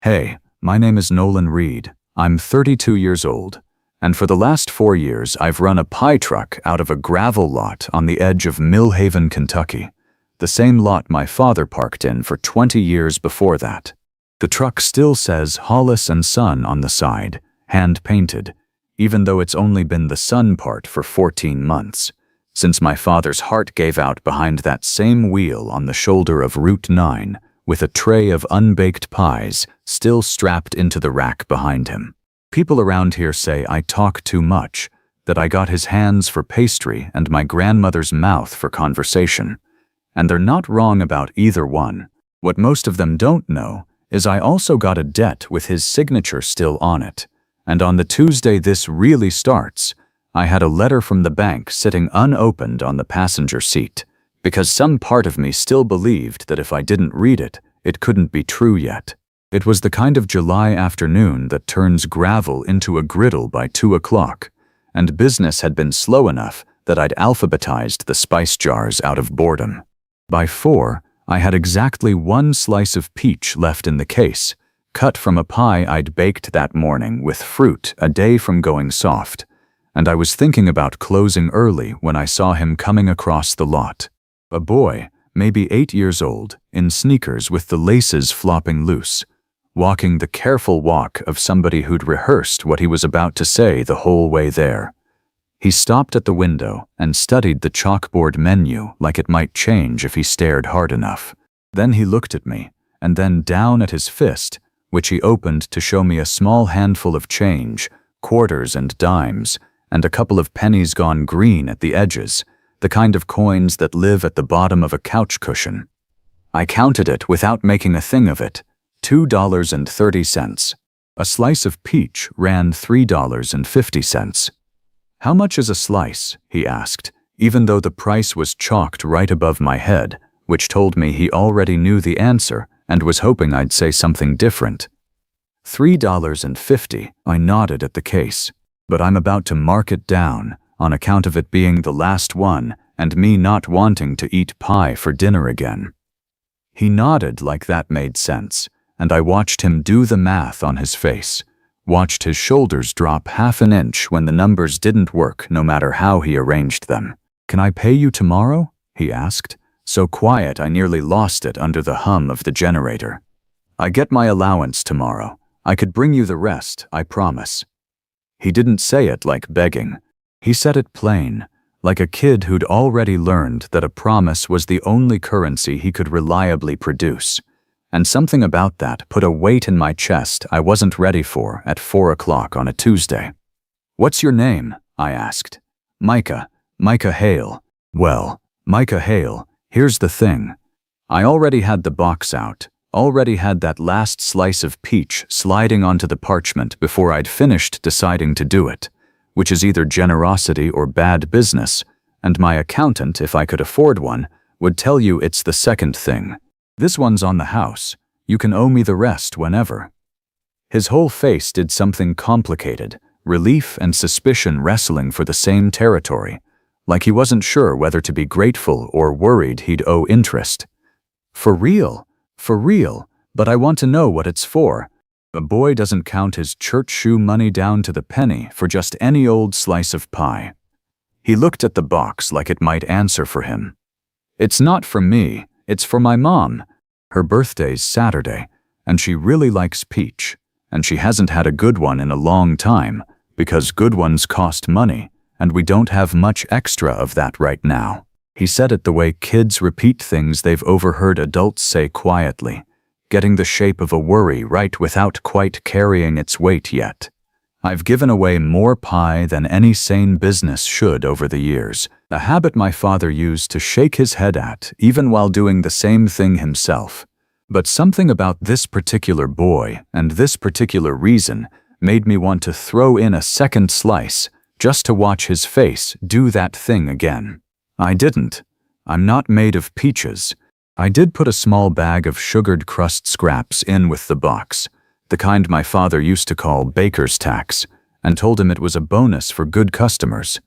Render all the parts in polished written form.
Hey, my name is Nolan Reed. I'm 32 years old, and for the last 4 years I've run a pie truck out of a gravel lot on the edge of Millhaven, Kentucky, the same lot my father parked in for 20 years before that. The truck still says Hollis & Son on the side, hand-painted, even though it's only been the Son part for 14 months, since my father's heart gave out behind that same wheel on the shoulder of Route 9, with a tray of unbaked pies still strapped into the rack behind him. People around here say I talk too much, that I got his hands for pastry and my grandmother's mouth for conversation. And they're not wrong about either one. What most of them don't know is I also got a debt with his signature still on it. And on the Tuesday this really starts, I had a letter from the bank sitting unopened on the passenger seat, because some part of me still believed that if I didn't read it, it couldn't be true yet. It was the kind of July afternoon that turns gravel into a griddle by 2 o'clock, and business had been slow enough that I'd alphabetized the spice jars out of boredom. By 4, I had exactly 1 slice of peach left in the case, cut from a pie I'd baked that morning with fruit a day from going soft, and I was thinking about closing early when I saw him coming across the lot. A boy, maybe 8 years old, in sneakers with the laces flopping loose, walking the careful walk of somebody who'd rehearsed what he was about to say the whole way there. He stopped at the window and studied the chalkboard menu like it might change if he stared hard enough. Then he looked at me, and then down at his fist, which he opened to show me a small handful of change, quarters and dimes, and a couple of pennies gone green at the edges, the kind of coins that live at the bottom of a couch cushion. I counted it without making a thing of it, $2.30. A slice of peach ran $3.50. How much is a slice? He asked, even though the price was chalked right above my head, which told me he already knew the answer and was hoping I'd say something different. $3.50, I nodded at the case, but I'm about to mark it down, on account of it being the last one and me not wanting to eat pie for dinner again. He nodded like that made sense, and I watched him do the math on his face, watched his shoulders drop half an inch when the numbers didn't work no matter how he arranged them. "Can I pay you tomorrow?" he asked, so quiet I nearly lost it under the hum of the generator. "I get my allowance tomorrow. I could bring you the rest, I promise." He didn't say it like begging. He said it plain, like a kid who'd already learned that a promise was the only currency he could reliably produce. And something about that put a weight in my chest I wasn't ready for at 4 o'clock on a Tuesday. "What's your name?" I asked. "Micah Hale." "Well, Micah Hale, here's the thing. I already had the box out, already had that last slice of peach sliding onto the parchment before I'd finished deciding to do it, which is either generosity or bad business, and my accountant, if I could afford one, would tell you it's the second thing. This one's on the house. You can owe me the rest whenever. His whole face did something complicated, relief and suspicion wrestling for the same territory, like he wasn't sure whether to be grateful or worried he'd owe interest. For real, but I want to know what it's for. A boy doesn't count his church shoe money down to the penny for just any old slice of pie. He looked at the box like it might answer for him. "It's not for me, it's for my mom. Her birthday's Saturday, and she really likes peach, and she hasn't had a good one in a long time, because good ones cost money, and we don't have much extra of that right now." He said it the way kids repeat things they've overheard adults say quietly, getting the shape of a worry right without quite carrying its weight yet. I've given away more pie than any sane business should over the years, a habit my father used to shake his head at even while doing the same thing himself. But something about this particular boy and this particular reason made me want to throw in a second slice just to watch his face do that thing again. I didn't. I'm not made of peaches. I did put a small bag of sugared crust scraps in with the box, the kind my father used to call baker's tax, and told him it was a bonus for good customers.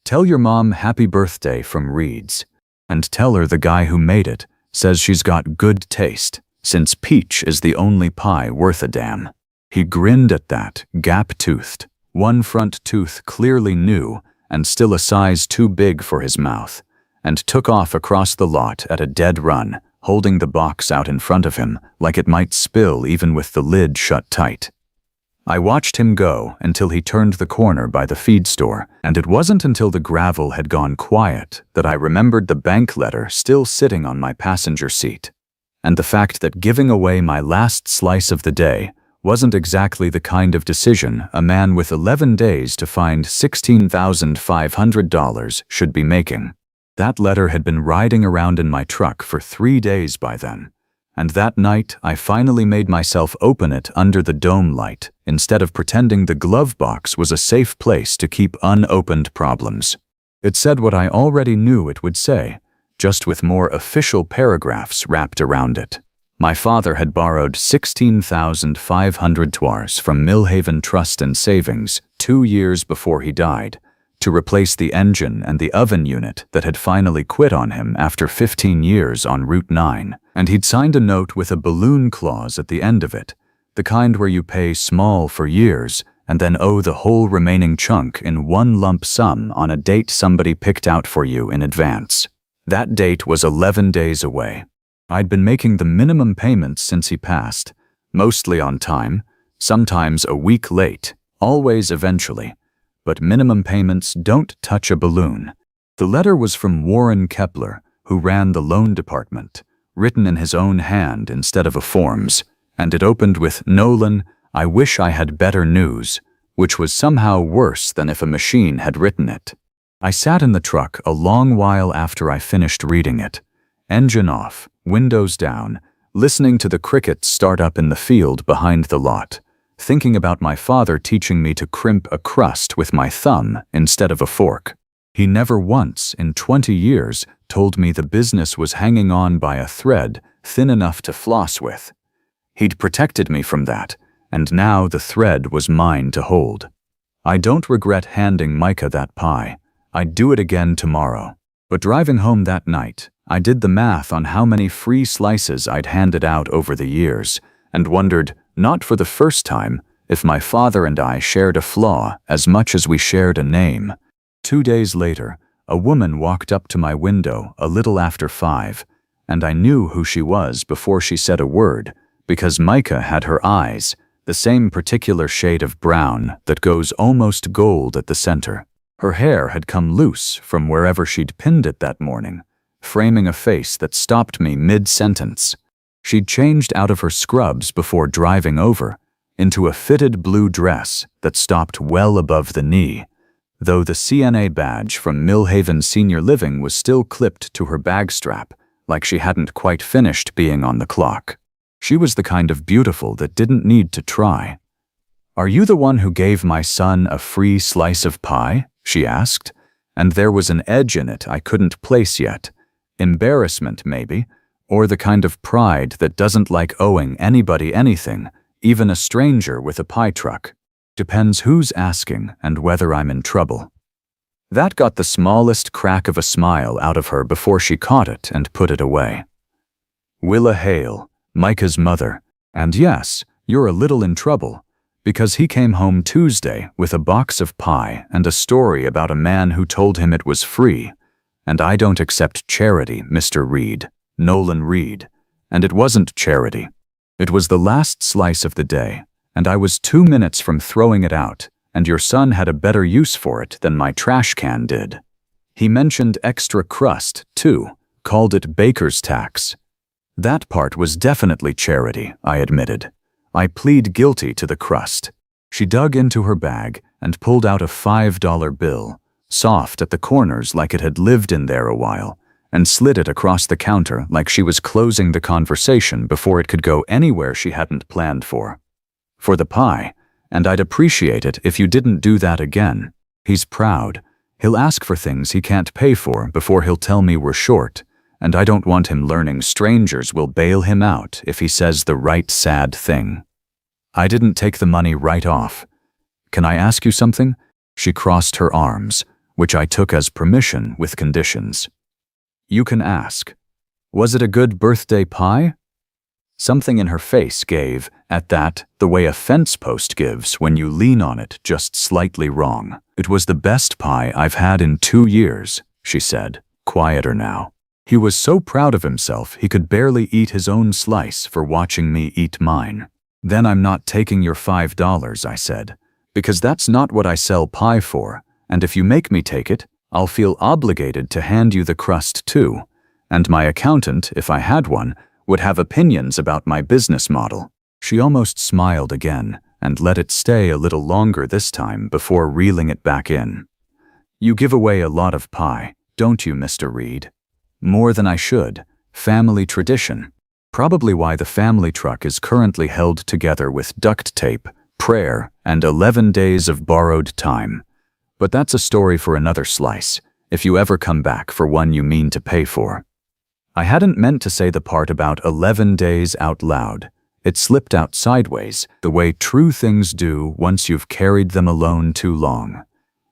"Tell your mom happy birthday from Reed's, and tell her the guy who made it says she's got good taste," since peach is the only pie worth a damn. He grinned at that, gap-toothed, one front tooth clearly new and still a size too big for his mouth, and took off across the lot at a dead run, holding the box out in front of him like it might spill even with the lid shut tight. I watched him go until he turned the corner by the feed store, and it wasn't until the gravel had gone quiet that I remembered the bank letter still sitting on my passenger seat, and the fact that giving away my last slice of the day wasn't exactly the kind of decision a man with 11 days to find $16,500 should be making. That letter had been riding around in my truck for 3 days by then, and that night I finally made myself open it under the dome light instead of pretending the glove box was a safe place to keep unopened problems. It said what I already knew it would say, just with more official paragraphs wrapped around it. My father had borrowed $16,500 from Millhaven Trust and Savings 2 years before he died to replace the engine and the oven unit that had finally quit on him after 15 years on Route 9, and he'd signed a note with a balloon clause at the end of it, the kind where you pay small for years and then owe the whole remaining chunk in one lump sum on a date somebody picked out for you in advance. That date was 11 days away. I'd been making the minimum payments since he passed, mostly on time, sometimes a week late, always eventually, but minimum payments don't touch a balloon. The letter was from Warren Kepler, who ran the loan department, written in his own hand instead of a form's, and it opened with, "Nolan, I wish I had better news," which was somehow worse than if a machine had written it. I sat in the truck a long while after I finished reading it, engine off, windows down, listening to the crickets start up in the field behind the lot, thinking about my father teaching me to crimp a crust with my thumb instead of a fork. He never once in 20 years told me the business was hanging on by a thread thin enough to floss with. He'd protected me from that, and now the thread was mine to hold. I don't regret handing Micah that pie. I'd do it again tomorrow. But driving home that night, I did the math on how many free slices I'd handed out over the years, and wondered, not for the first time, if my father and I shared a flaw as much as we shared a name. 2 days later, a woman walked up to my window a little after 5, and I knew who she was before she said a word, because Micah had her eyes, the same particular shade of brown that goes almost gold at the center. Her hair had come loose from wherever she'd pinned it that morning, framing a face that stopped me mid-sentence. She'd changed out of her scrubs before driving over, into a fitted blue dress that stopped well above the knee, though the CNA badge from Millhaven Senior Living was still clipped to her bag strap, like she hadn't quite finished being on the clock. She was the kind of beautiful that didn't need to try. "Are you the one who gave my son a free slice of pie?" she asked, and there was an edge in it I couldn't place yet. Embarrassment, maybe, or the kind of pride that doesn't like owing anybody anything, even a stranger with a pie truck. Depends who's asking and whether I'm in trouble. That got the smallest crack of a smile out of her before she caught it and put it away. "Willa Hale, Micah's mother, and yes, you're a little in trouble, because he came home Tuesday with a box of pie and a story about a man who told him it was free. And I don't accept charity, Mr. Reed, Nolan Reed, and it wasn't charity. It was the last slice of the day, and I was 2 minutes from throwing it out, and your son had a better use for it than my trash can did. He mentioned extra crust, too, called it baker's tax. That part was definitely charity, I admitted. I plead guilty to the crust." She dug into her bag and pulled out a $5 bill, soft at the corners like it had lived in there a while, and slid it across the counter like she was closing the conversation before it could go anywhere she hadn't planned for. "For the pie, and I'd appreciate it if you didn't do that again. He's proud. He'll ask for things he can't pay for before he'll tell me we're short, and I don't want him learning strangers will bail him out if he says the right sad thing." I didn't take the money right off. "Can I ask you something?" She crossed her arms, which I took as permission with conditions. "You can ask. Was it a good birthday pie?" Something in her face gave, at that, the way a fence post gives when you lean on it just slightly wrong. "It was the best pie I've had in 2 years," she said, quieter now. He was so proud of himself he could barely eat his own slice for watching me eat mine. "Then I'm not taking your $5, I said, "because that's not what I sell pie for, and if you make me take it, I'll feel obligated to hand you the crust too, and my accountant, if I had one, would have opinions about my business model." She almost smiled again and let it stay a little longer this time before reeling it back in. "You give away a lot of pie, don't you, Mr. Reed?" "More than I should. Family tradition. Probably why the family truck is currently held together with duct tape, prayer, and 11 days of borrowed time. But that's a story for another slice, if you ever come back for one you mean to pay for." I hadn't meant to say the part about 11 days out loud. It slipped out sideways, the way true things do once you've carried them alone too long.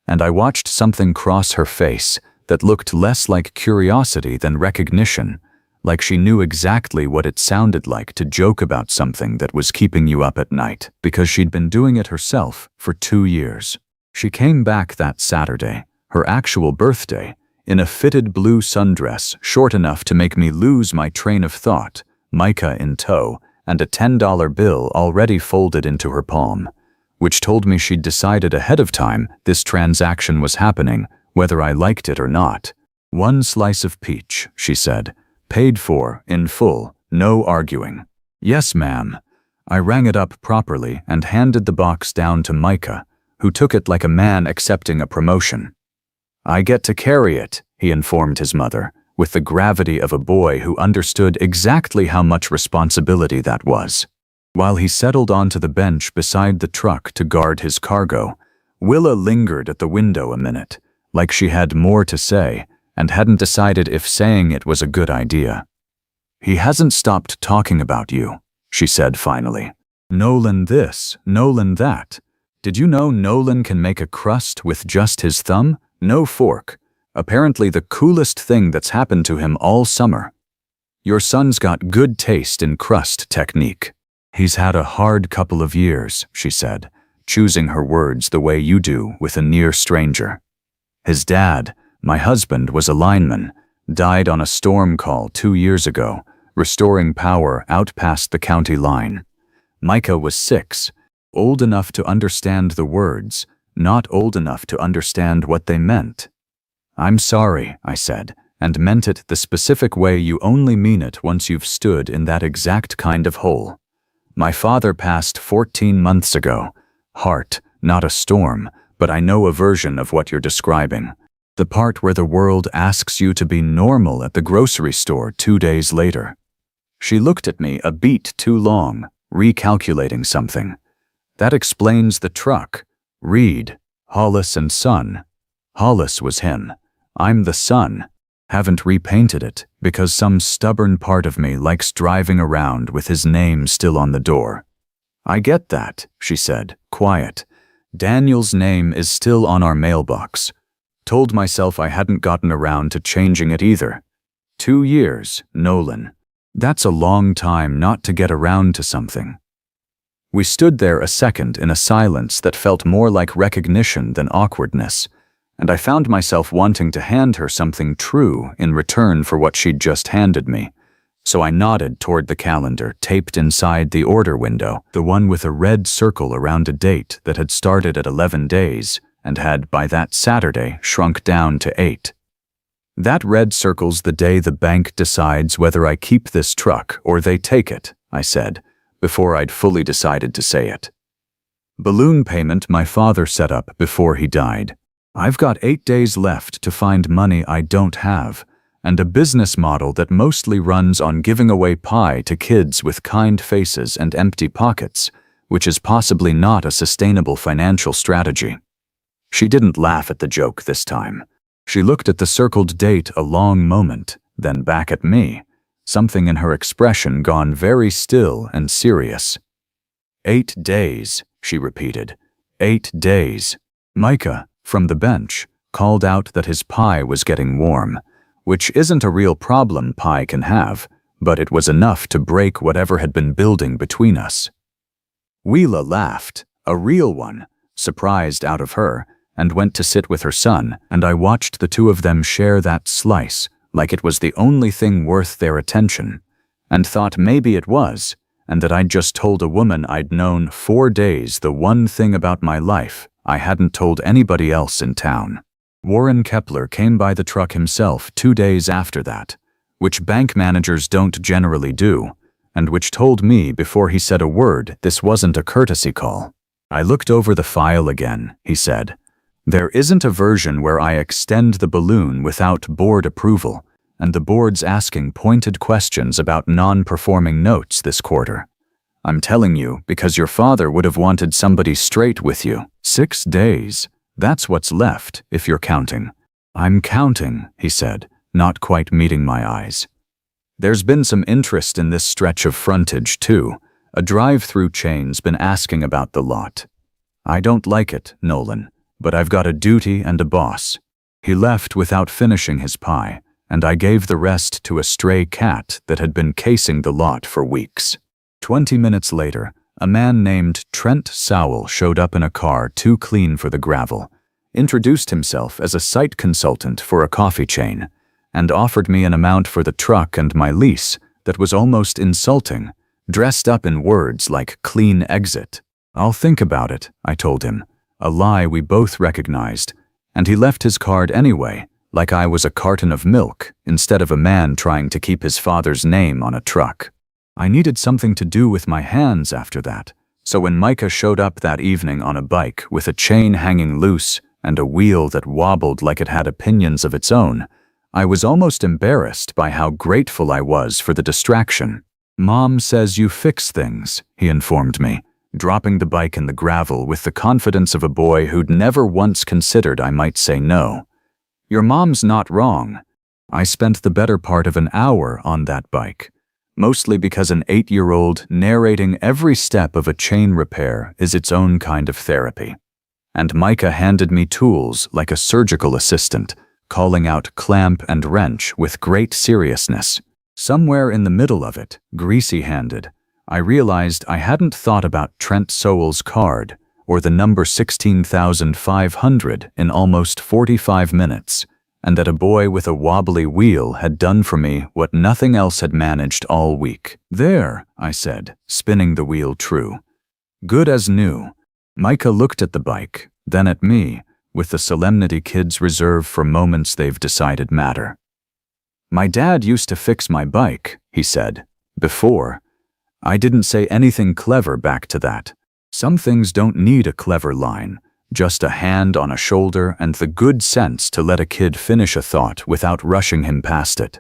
And I watched something cross her face that looked less like curiosity than recognition, like she knew exactly what it sounded like to joke about something that was keeping you up at night, because she'd been doing it herself for 2 years. She came back that Saturday, her actual birthday, in a fitted blue sundress short enough to make me lose my train of thought, Micah in tow, and a $10 bill already folded into her palm, which told me she'd decided ahead of time this transaction was happening, whether I liked it or not. "1 slice of peach," she said, "paid for, in full, no arguing." "Yes, ma'am." I rang it up properly and handed the box down to Micah, who took it like a man accepting a promotion. "I get to carry it," he informed his mother, with the gravity of a boy who understood exactly how much responsibility that was. While he settled onto the bench beside the truck to guard his cargo, Willa lingered at the window a minute, like she had more to say, and hadn't decided if saying it was a good idea. "He hasn't stopped talking about you," she said finally. "Nolan this, Nolan that. Did you know Nolan can make a crust with just his thumb? No fork. Apparently the coolest thing that's happened to him all summer. Your son's got good taste in crust technique." "He's had a hard couple of years," she said, choosing her words the way you do with a near stranger. "His dad, my husband, was a lineman, died on a storm call 2 years ago, restoring power out past the county line. Micah was 6, old enough to understand the words, not old enough to understand what they meant. "I'm sorry," I said, and meant it the specific way you only mean it once you've stood in that exact kind of hole. "My father passed 14 months ago. Heart, not a storm, but I know a version of what you're describing. The part where the world asks you to be normal at the grocery store 2 days later." She looked at me a beat too long, recalculating something. "That explains the truck. Reed, Hollis and Son. Hollis was him. I'm the son. Haven't repainted it because some stubborn part of me likes driving around with his name still on the door." "I get that," she said, quiet. "Daniel's name is still on our mailbox. Told myself I hadn't gotten around to changing it either. 2 years, Nolan. That's a long time not to get around to something." We stood there a second in a silence that felt more like recognition than awkwardness, and I found myself wanting to hand her something true in return for what she'd just handed me. So I nodded toward the calendar taped inside the order window, the one with a red circle around a date that had started at 11 days and had, by that Saturday, shrunk down to 8. "That red circle's the day the bank decides whether I keep this truck or they take it," I said, before I'd fully decided to say it. "Balloon payment my father set up before he died. I've got 8 days left to find money I don't have, and a business model that mostly runs on giving away pie to kids with kind faces and empty pockets, which is possibly not a sustainable financial strategy." She didn't laugh at the joke this time. She looked at the circled date a long moment, then back at me, something in her expression gone very still and serious. 8 days, she repeated. 8 days. Micah, from the bench, called out that his pie was getting warm, which isn't a real problem pie can have, but it was enough to break whatever had been building between us. Wheela laughed, a real one, surprised out of her, and went to sit with her son, and I watched the two of them share that slice like it was the only thing worth their attention, and thought maybe it was, and that I'd just told a woman I'd known 4 days the one thing about my life I hadn't told anybody else in town. Warren Kepler came by the truck himself 2 days after that, which bank managers don't generally do, and which told me before he said a word this wasn't a courtesy call. I looked over the file again, he said. There isn't a version where I extend the balloon without board approval, and the board's asking pointed questions about non-performing notes this quarter. I'm telling you because your father would have wanted somebody straight with you. 6 days. That's what's left, if you're counting. I'm counting, he said, not quite meeting my eyes. There's been some interest in this stretch of frontage, too. A drive-through chain's been asking about the lot. I don't like it, Nolan, but I've got a duty and a boss. He left without finishing his pie, and I gave the rest to a stray cat that had been casing the lot for weeks. 20 minutes later, a man named Trent Sowell showed up in a car too clean for the gravel, introduced himself as a site consultant for a coffee chain, and offered me an amount for the truck and my lease that was almost insulting, dressed up in words like clean exit. I'll think about it, I told him, a lie we both recognized, and he left his card anyway, like I was a carton of milk instead of a man trying to keep his father's name on a truck. I needed something to do with my hands after that, so when Micah showed up that evening on a bike with a chain hanging loose and a wheel that wobbled like it had opinions of its own, I was almost embarrassed by how grateful I was for the distraction. Mom says you fix things, he informed me, dropping the bike in the gravel with the confidence of a boy who'd never once considered I might say no. Your mom's not wrong. I spent the better part of an hour on that bike, mostly because an 8-year-old narrating every step of a chain repair is its own kind of therapy. And Micah handed me tools like a surgical assistant, calling out clamp and wrench with great seriousness. Somewhere in the middle of it, greasy-handed, I realized I hadn't thought about Trent Sowell's card or the number 16,500 in almost 45 minutes, and that a boy with a wobbly wheel had done for me what nothing else had managed all week. There, I said, spinning the wheel true. Good as new. Micah looked at the bike, then at me, with the solemnity kids reserve for moments they've decided matter. My dad used to fix my bike, he said, before. I didn't say anything clever back to that. Some things don't need a clever line, just a hand on a shoulder and the good sense to let a kid finish a thought without rushing him past it.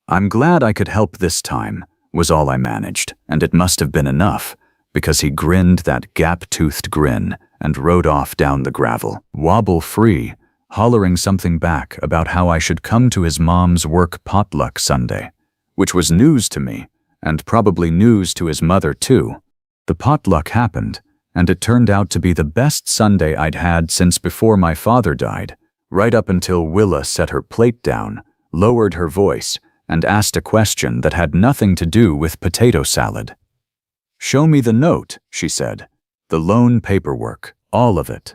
I'm glad I could help this time, was all I managed, and it must have been enough, because he grinned that gap-toothed grin and rode off down the gravel, wobble-free, hollering something back about how I should come to his mom's work potluck Sunday, which was news to me, and probably news to his mother too. The potluck happened, and it turned out to be the best Sunday I'd had since before my father died, right up until Willa set her plate down, lowered her voice, and asked a question that had nothing to do with potato salad. "Show me the note," she said. "The loan paperwork, all of it."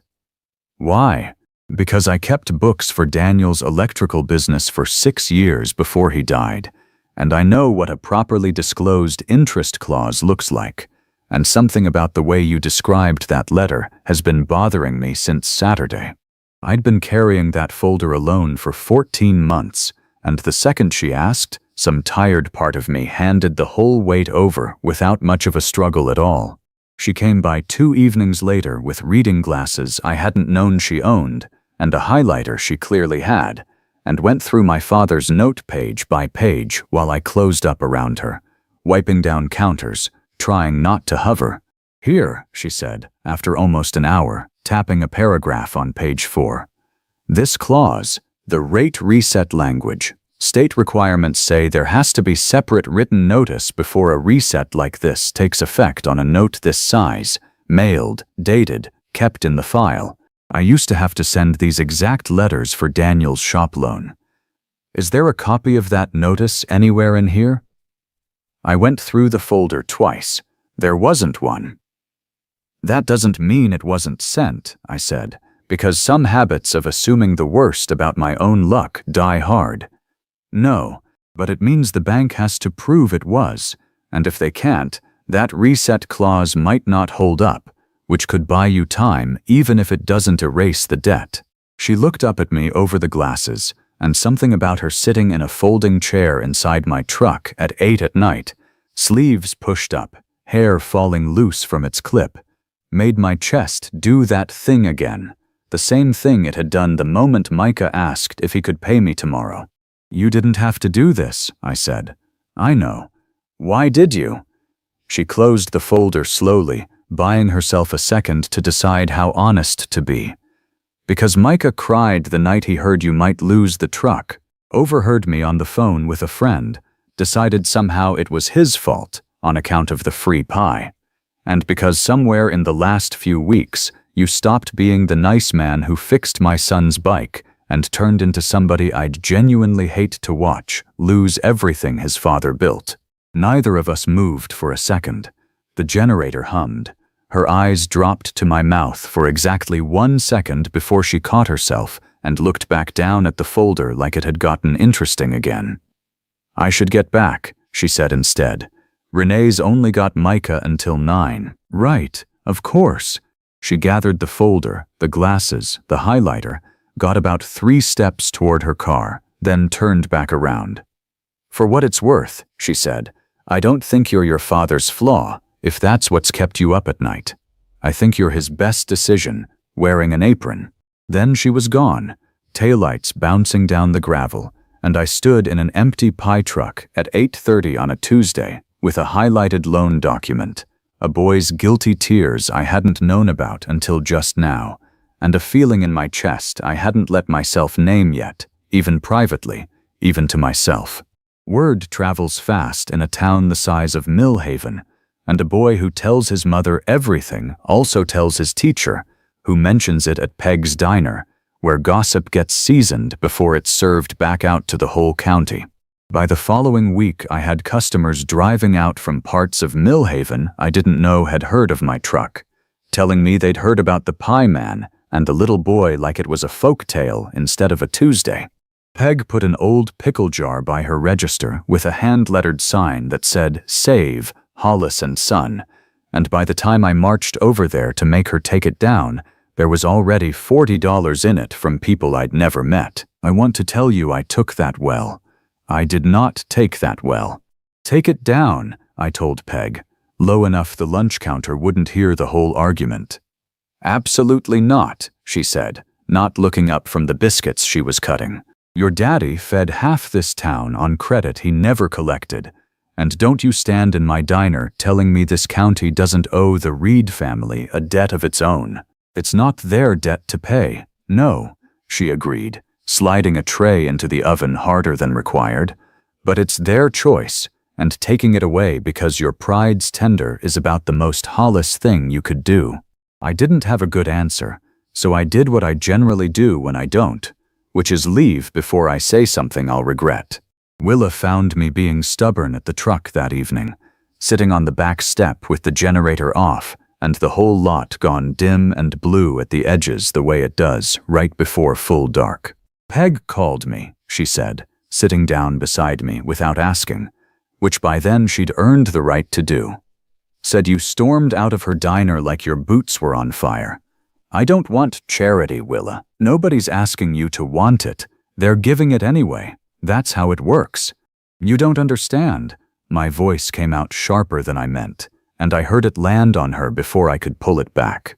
Why? Because I kept books for Daniel's electrical business for 6 years before he died, and I know what a properly disclosed interest clause looks like, and something about the way you described that letter has been bothering me since Saturday. I'd been carrying that folder alone for 14 months, and the second she asked, some tired part of me handed the whole weight over without much of a struggle at all. She came by 2 evenings later with reading glasses I hadn't known she owned, and a highlighter she clearly had, and went through my father's note page by page while I closed up around her, wiping down counters, trying not to hover. "Here," she said, after almost an hour, tapping a paragraph on page 4. "This clause, the rate reset language, state requirements say there has to be separate written notice before a reset like this takes effect on a note this size, mailed, dated, kept in the file. I used to have to send these exact letters for Daniel's shop loan. Is there a copy of that notice anywhere in here?" I went through the folder twice. There wasn't one. That doesn't mean it wasn't sent, I said, because some habits of assuming the worst about my own luck die hard. No, but it means the bank has to prove it was, and if they can't, that reset clause might not hold up, which could buy you time even if it doesn't erase the debt. She looked up at me over the glasses, and something about her sitting in a folding chair inside my truck at 8 at night, sleeves pushed up, hair falling loose from its clip, made my chest do that thing again, the same thing it had done the moment Micah asked if he could pay me tomorrow. You didn't have to do this, I said. I know. Why did you? She closed the folder slowly, buying herself a second to decide how honest to be. Because Micah cried the night he heard you might lose the truck, overheard me on the phone with a friend, decided somehow it was his fault on account of the free pie. And because somewhere in the last few weeks, you stopped being the nice man who fixed my son's bike and turned into somebody I'd genuinely hate to watch lose everything his father built. Neither of us moved for a second. The generator hummed. Her eyes dropped to my mouth for exactly 1 second before she caught herself and looked back down at the folder like it had gotten interesting again. I should get back, she said instead. Renee's only got Micah until 9. Right, of course. She gathered the folder, the glasses, the highlighter, got about 3 steps toward her car, then turned back around. For what it's worth, she said, I don't think you're your father's flaw, if that's what's kept you up at night. I think you're his best decision, wearing an apron. Then she was gone, taillights bouncing down the gravel, and I stood in an empty pie truck at 8:30 on a Tuesday with a highlighted loan document, a boy's guilty tears I hadn't known about until just now, and a feeling in my chest I hadn't let myself name yet, even privately, even to myself. Word travels fast in a town the size of Millhaven, and a boy who tells his mother everything also tells his teacher, who mentions it at Peg's Diner, where gossip gets seasoned before it's served back out to the whole county. By the following week, I had customers driving out from parts of Millhaven I didn't know had heard of my truck, telling me they'd heard about the pie man and the little boy like it was a folk tale instead of a Tuesday. Peg put an old pickle jar by her register with a hand-lettered sign that said, Save, Hollis and Son, and by the time I marched over there to make her take it down, there was already $40 in it from people I'd never met. I want to tell you I took that well. I did not take that well. Take it down, I told Peg, low enough the lunch counter wouldn't hear the whole argument. Absolutely not, she said, not looking up from the biscuits she was cutting. Your daddy fed half this town on credit he never collected. And don't you stand in my diner telling me this county doesn't owe the Reed family a debt of its own. It's not their debt to pay. No, she agreed, sliding a tray into the oven harder than required. But it's their choice, and taking it away because your pride's tender is about the most Hollis thing you could do. I didn't have a good answer, so I did what I generally do when I don't, which is leave before I say something I'll regret. Willa found me being stubborn at the truck that evening, sitting on the back step with the generator off and the whole lot gone dim and blue at the edges the way it does right before full dark. Peg called me, she said, sitting down beside me without asking, which by then she'd earned the right to do. Said you stormed out of her diner like your boots were on fire. I don't want charity, Willa. Nobody's asking you to want it. They're giving it anyway. That's how it works. You don't understand. My voice came out sharper than I meant, and I heard it land on her before I could pull it back.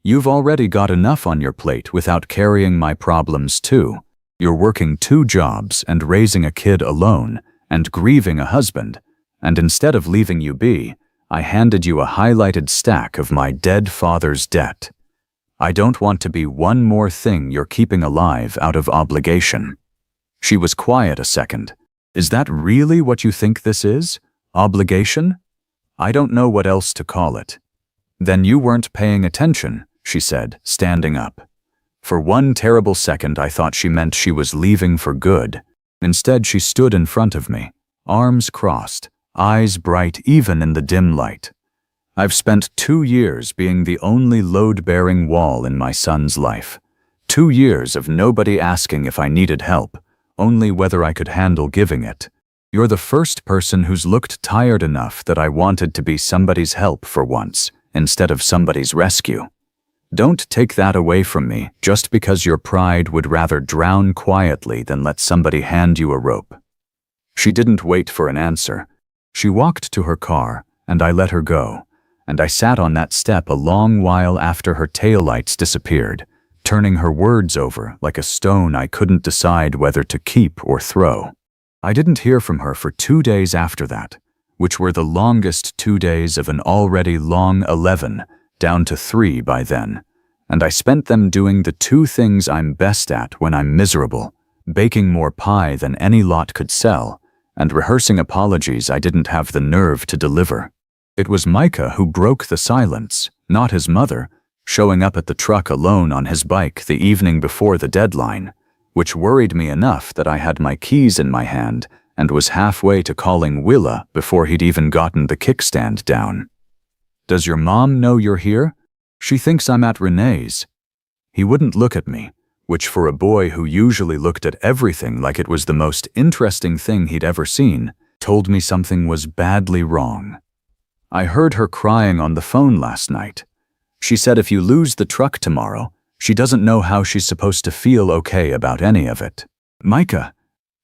You've already got enough on your plate without carrying my problems too. You're working 2 jobs and raising a kid alone and grieving a husband, and instead of leaving you be, I handed you a highlighted stack of my dead father's debt. I don't want to be one more thing you're keeping alive out of obligation. She was quiet a second. Is that really what you think this is? Obligation? I don't know what else to call it. Then you weren't paying attention, she said, standing up. For one terrible second I thought she meant she was leaving for good. Instead she stood in front of me, arms crossed, eyes bright even in the dim light. I've spent 2 years being the only load-bearing wall in my son's life. 2 years of nobody asking if I needed help, only whether I could handle giving it. You're the first person who's looked tired enough that I wanted to be somebody's help for once, instead of somebody's rescue. Don't take that away from me just because your pride would rather drown quietly than let somebody hand you a rope. She didn't wait for an answer. She walked to her car, and I let her go, and I sat on that step a long while after her taillights disappeared, turning her words over like a stone I couldn't decide whether to keep or throw. I didn't hear from her for 2 days after that, which were the longest 2 days of an already long 11, down to 3 by then, and I spent them doing the 2 things I'm best at when I'm miserable, baking more pie than any lot could sell, and rehearsing apologies I didn't have the nerve to deliver. It was Micah who broke the silence, not his mother, showing up at the truck alone on his bike the evening before the deadline, which worried me enough that I had my keys in my hand and was halfway to calling Willa before he'd even gotten the kickstand down. "Does your mom know you're here? She thinks I'm at Renee's." He wouldn't look at me, which for a boy who usually looked at everything like it was the most interesting thing he'd ever seen, told me something was badly wrong. "I heard her crying on the phone last night. She said if you lose the truck tomorrow, she doesn't know how she's supposed to feel okay about any of it." "Micah,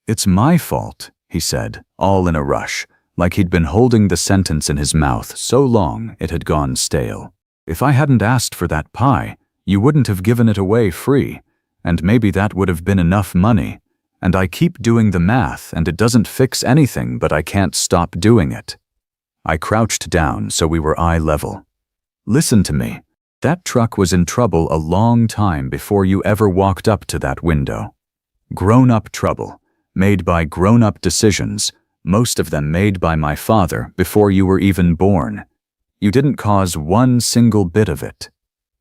it's my fault," he said, all in a rush, like he'd been holding the sentence in his mouth so long it had gone stale. "If I hadn't asked for that pie, you wouldn't have given it away free, and maybe that would have been enough money. And I keep doing the math, and it doesn't fix anything, but I can't stop doing it." I crouched down so we were eye level. "Listen to me. That truck was in trouble a long time before you ever walked up to that window. Grown-up trouble, made by grown-up decisions, most of them made by my father before you were even born. You didn't cause one single bit of it.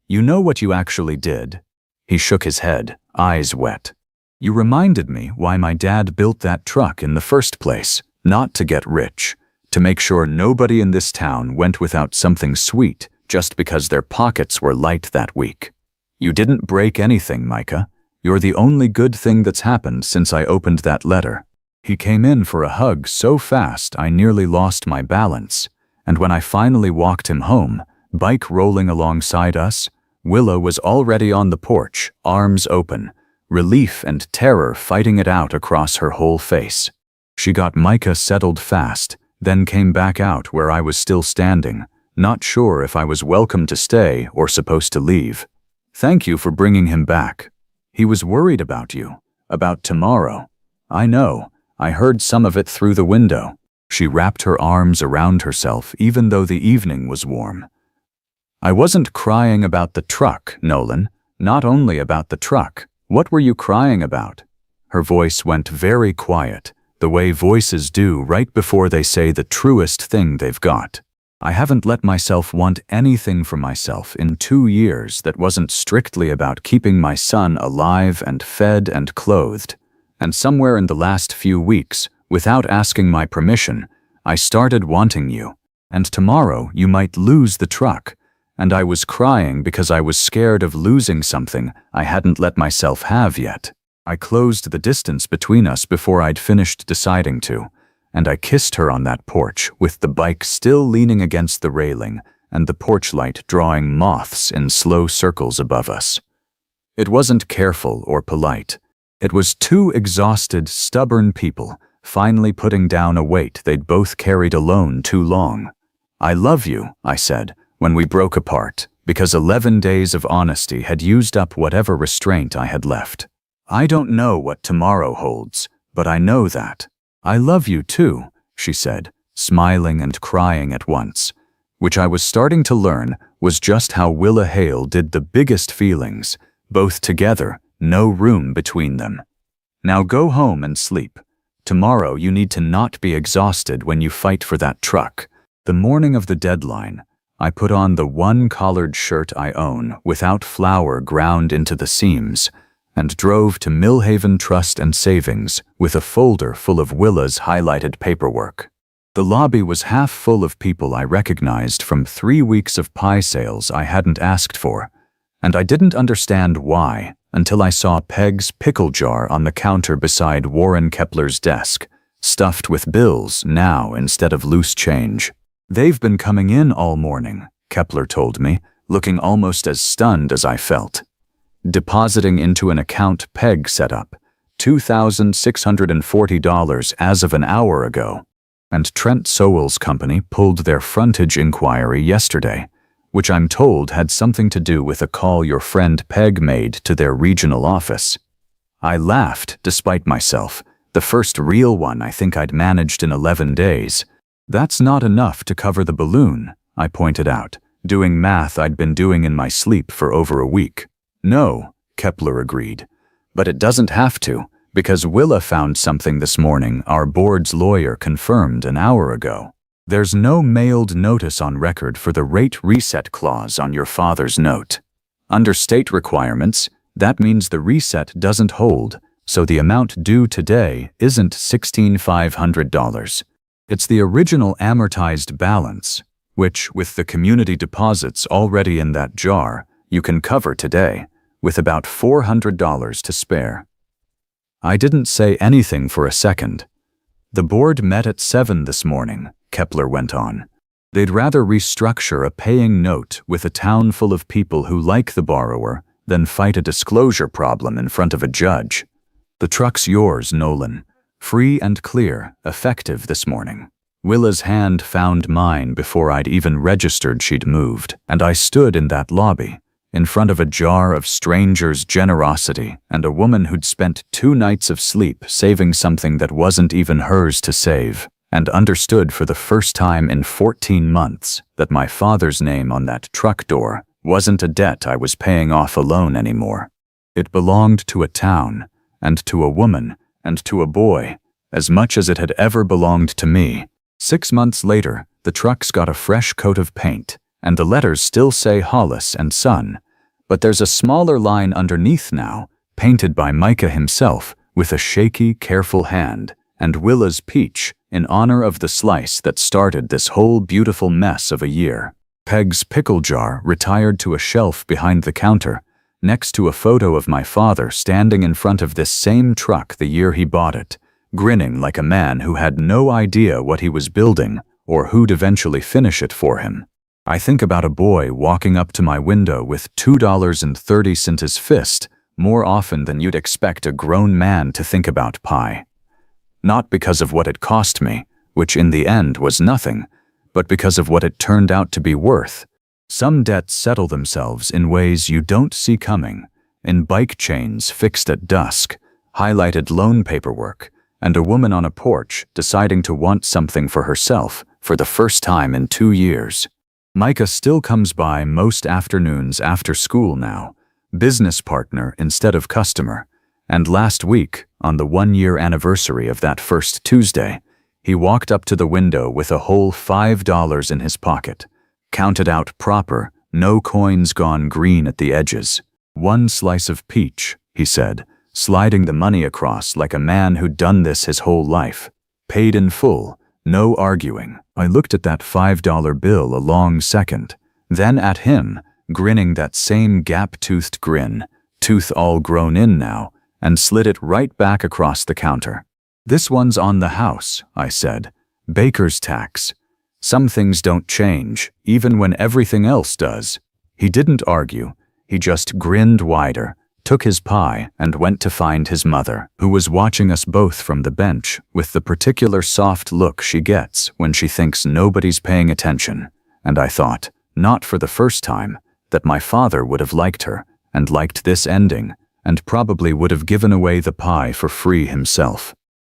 You know what you actually did?" He shook his head, eyes wet. "You reminded me why my dad built that truck in the first place, not to get rich, to make sure nobody in this town went without something sweet just because their pockets were light that week. You didn't break anything, Micah. You're the only good thing that's happened since I opened that letter." He came in for a hug so fast I nearly lost my balance, and when I finally walked him home, bike rolling alongside us, Willa was already on the porch, arms open, relief and terror fighting it out across her whole face. She got Micah settled fast, then came back out where I was still standing, not sure if I was welcome to stay or supposed to leave. "Thank you for bringing him back. He was worried about you, about tomorrow. I know, I heard some of it through the window." She wrapped her arms around herself even though the evening was warm. "I wasn't crying about the truck, Nolan. Not only about the truck. What were you crying about?" Her voice went very quiet, the way voices do right before they say the truest thing they've got. "I haven't let myself want anything for myself in 2 years that wasn't strictly about keeping my son alive and fed and clothed. And somewhere in the last few weeks, without asking my permission, I started wanting you. And tomorrow you might lose the truck. And I was crying because I was scared of losing something I hadn't let myself have yet. I closed the distance between us before I'd finished deciding to, and I kissed her on that porch with the bike still leaning against the railing and the porch light drawing moths in slow circles above us. It wasn't careful or polite. It was 2 exhausted, stubborn people finally putting down a weight they'd both carried alone too long. "I love you," I said, when we broke apart, because 11 days of honesty had used up whatever restraint I had left. "I don't know what tomorrow holds, but I know that." "I love you too," she said, smiling and crying at once, which I was starting to learn was just how Willa Hale did the biggest feelings, both together, no room between them. "Now go home and sleep. Tomorrow you need to not be exhausted when you fight for that truck." The morning of the deadline, I put on the one collared shirt I own without flour ground into the seams, and drove to Millhaven Trust and Savings with a folder full of Willa's highlighted paperwork. The lobby was half full of people I recognized from 3 weeks of pie sales I hadn't asked for, and I didn't understand why until I saw Peg's pickle jar on the counter beside Warren Kepler's desk, stuffed with bills now instead of loose change. "They've been coming in all morning," Kepler told me, looking almost as stunned as I felt. Depositing into an account Peg set up, $2,640 as of an hour ago. And Trent Sowell's company pulled their frontage inquiry yesterday, which I'm told had something to do with a call your friend Peg made to their regional office. I laughed despite myself, the first real one I think I'd managed in 11 days. "That's not enough to cover the balloon," I pointed out, doing math I'd been doing in my sleep for over a week. "No," Kepler agreed, "but it doesn't have to, because Willa found something this morning our board's lawyer confirmed an hour ago. There's no mailed notice on record for the rate reset clause on your father's note. Under state requirements, that means the reset doesn't hold, so the amount due today isn't $16,500. It's the original amortized balance, which, with the community deposits already in that jar, you can cover today, with about $400 to spare." I didn't say anything for a second. "The board met at 7 this morning," Kepler went on. "They'd rather restructure a paying note with a town full of people who like the borrower than fight a disclosure problem in front of a judge. The truck's yours, Nolan. Free and clear, effective this morning." Willa's hand found mine before I'd even registered she'd moved, and I stood in that lobby, in front of a jar of strangers' generosity and a woman who'd spent 2 nights of sleep saving something that wasn't even hers to save, and understood for the first time in 14 months that my father's name on that truck door wasn't a debt I was paying off alone anymore. It belonged to a town, and to a woman, and to a boy, as much as it had ever belonged to me. 6 months later, the truck's got a fresh coat of paint, and the letters still say Hollis and Son, but there's a smaller line underneath now, painted by Micah himself with a shaky, careful hand, and Willa's peach in honor of the slice that started this whole beautiful mess of a year. Peg's pickle jar retired to a shelf behind the counter, next to a photo of my father standing in front of this same truck the year he bought it, grinning like a man who had no idea what he was building or who'd eventually finish it for him. I think about a boy walking up to my window with $2.30 in his fist more often than you'd expect a grown man to think about pie. Not because of what it cost me, which in the end was nothing, but because of what it turned out to be worth. Some debts settle themselves in ways you don't see coming, in bike chains fixed at dusk, highlighted loan paperwork, and a woman on a porch deciding to want something for herself for the first time in 2 years. Micah still comes by most afternoons after school now, business partner instead of customer, and last week, on the 1-year anniversary of that first Tuesday, he walked up to the window with a whole $5 in his pocket, counted out proper, no coins gone green at the edges. "1 slice of peach," he said, sliding the money across like a man who'd done this his whole life. "Paid in full. No arguing." I looked at that $5 bill a long second, then at him, grinning that same gap-toothed grin, tooth all grown in now, and slid it right back across the counter. "This one's on the house," I said. "Baker's tax. Some things don't change, even when everything else does." He didn't argue. He just grinned wider, took his pie, and went to find his mother, who was watching us both from the bench with the particular soft look she gets when she thinks nobody's paying attention. And I thought, not for the first time, that my father would have liked her, and liked this ending, and probably would have given away the pie for free himself.